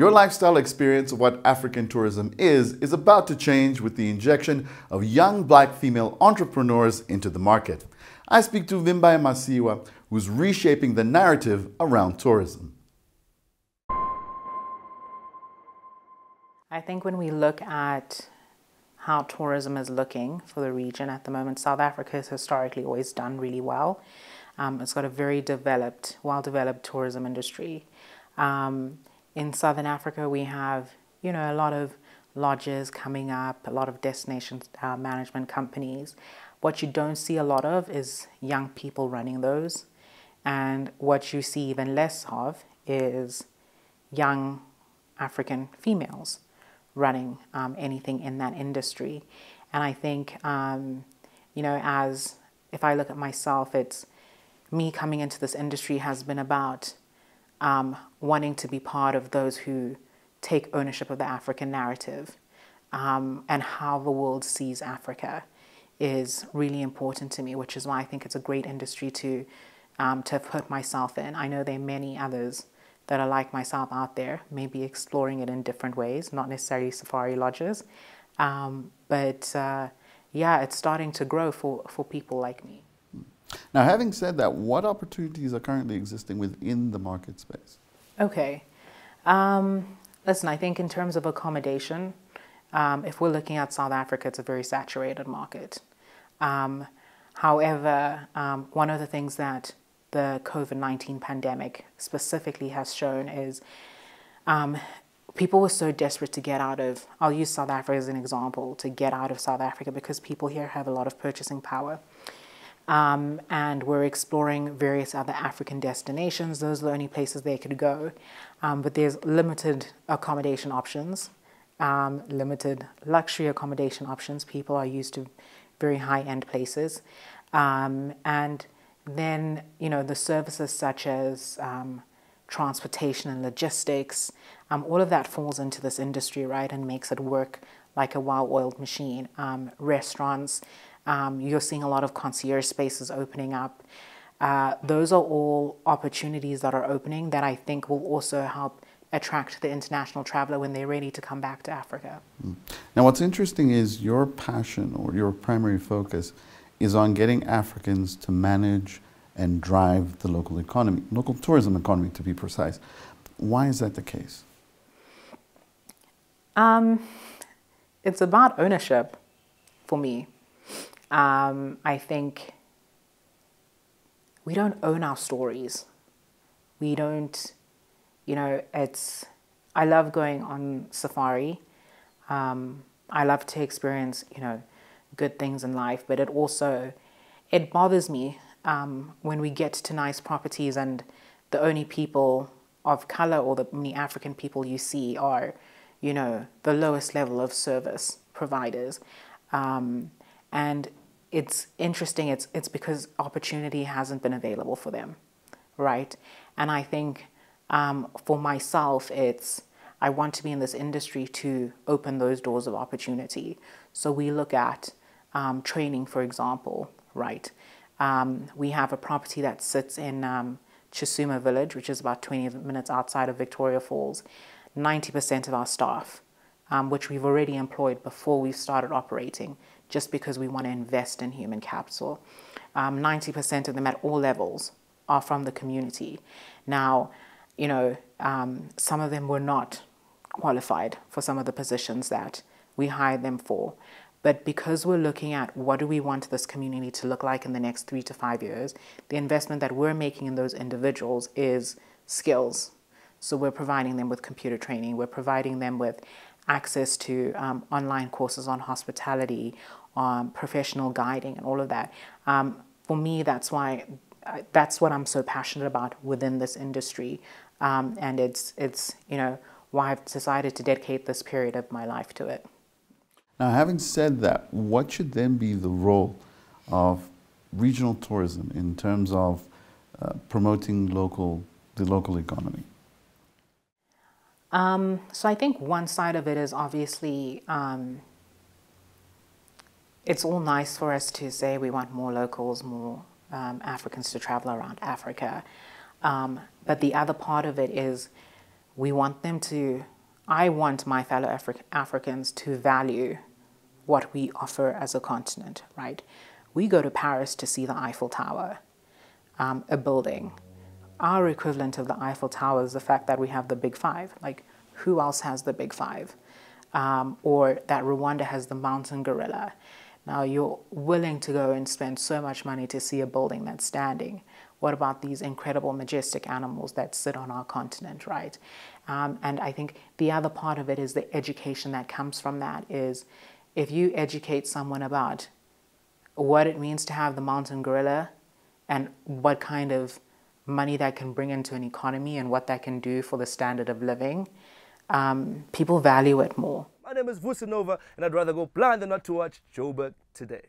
Your lifestyle experience of what African tourism is about to change with the injection of young black female entrepreneurs into the market. I speak to Vimbaye Masiyiwa, who's reshaping the narrative around tourism. I think when we look at how tourism is looking for the region at the moment, South Africa has historically always done really well. It's got a very developed, well-developed tourism industry. In Southern Africa, we have, a lot of lodges coming up, a lot of destination management companies. What you don't see a lot of is young people running those. And what you see even less of is young African females running anything in that industry. And I think, as if I look at myself, it's me coming into this industry has been about wanting to be part of those who take ownership of the African narrative, and how the world sees Africa is really important to me, which is why I think it's a great industry to have put myself in. I know there are many others that are like myself out there, maybe exploring it in different ways, not necessarily safari lodges. But it's starting to grow for people like me. Now, having said that, what opportunities are currently existing within the market space? Okay. Listen, I think in terms of accommodation, if we're looking at South Africa, it's a very saturated market. However, one of the things that the COVID-19 pandemic specifically has shown is people were so desperate to get out of, I'll use South Africa as an example, to get out of South Africa because people here have a lot of purchasing power. And we're exploring various other African destinations. Those are the only places they could go. But there's limited accommodation options, limited luxury accommodation options. People are used to very high-end places. And then, the services such as transportation and logistics, all of that falls into this industry, right, and makes it work like a well-oiled machine. Restaurants, you're seeing a lot of concierge spaces opening up. Those are all opportunities that are opening that I think will also help attract the international traveler when they're ready to come back to Africa. Now, what's interesting is your passion or your primary focus is on getting Africans to manage and drive the local economy, local tourism economy to be precise. Why is that the case? It's about ownership for me. I think we don't own our stories. We don't, I love going on safari. I love to experience, good things in life, but it bothers me when we get to nice properties and the only people of color or the only African people you see are, the lowest level of service providers. And it's interesting, it's because opportunity hasn't been available for them, right? And I think for myself, I want to be in this industry to open those doors of opportunity. So we look at training, for example, right? We have a property that sits in Chisuma Village, which is about 20 minutes outside of Victoria Falls. 90% of our staff, which we've already employed before we started operating, just because we want to invest in human capital. 90% of them at all levels are from the community. Now, some of them were not qualified for some of the positions that we hired them for. But because we're looking at what do we want this community to look like in the next 3 to 5 years, the investment that we're making in those individuals is skills. So we're providing them with computer training. We're providing them with access to online courses on hospitality, on professional guiding and all of that. For me, that's what I'm so passionate about within this industry. And it's why I've decided to dedicate this period of my life to it. Now, having said that, what should then be the role of regional tourism in terms of promoting the local economy? So I think one side of it is obviously, it's all nice for us to say we want more locals, more Africans to travel around Africa. But the other part of it is we want them to, I want my fellow Africans to value what we offer as a continent, right? We go to Paris to see the Eiffel Tower, a building. Our equivalent of the Eiffel Tower is the fact that we have the Big Five. Like, who else has the Big Five? Or that Rwanda has the mountain gorilla. Now, you're willing to go and spend so much money to see a building that's standing. What about these incredible, majestic animals that sit on our continent, right? And I think the other part of it is the education that comes from that is if you educate someone about what it means to have the mountain gorilla and what kind of money that can bring into an economy and what that can do for the standard of living, people value it more. My name is Vusanova, and I'd rather go blind than not to watch Joburg Today.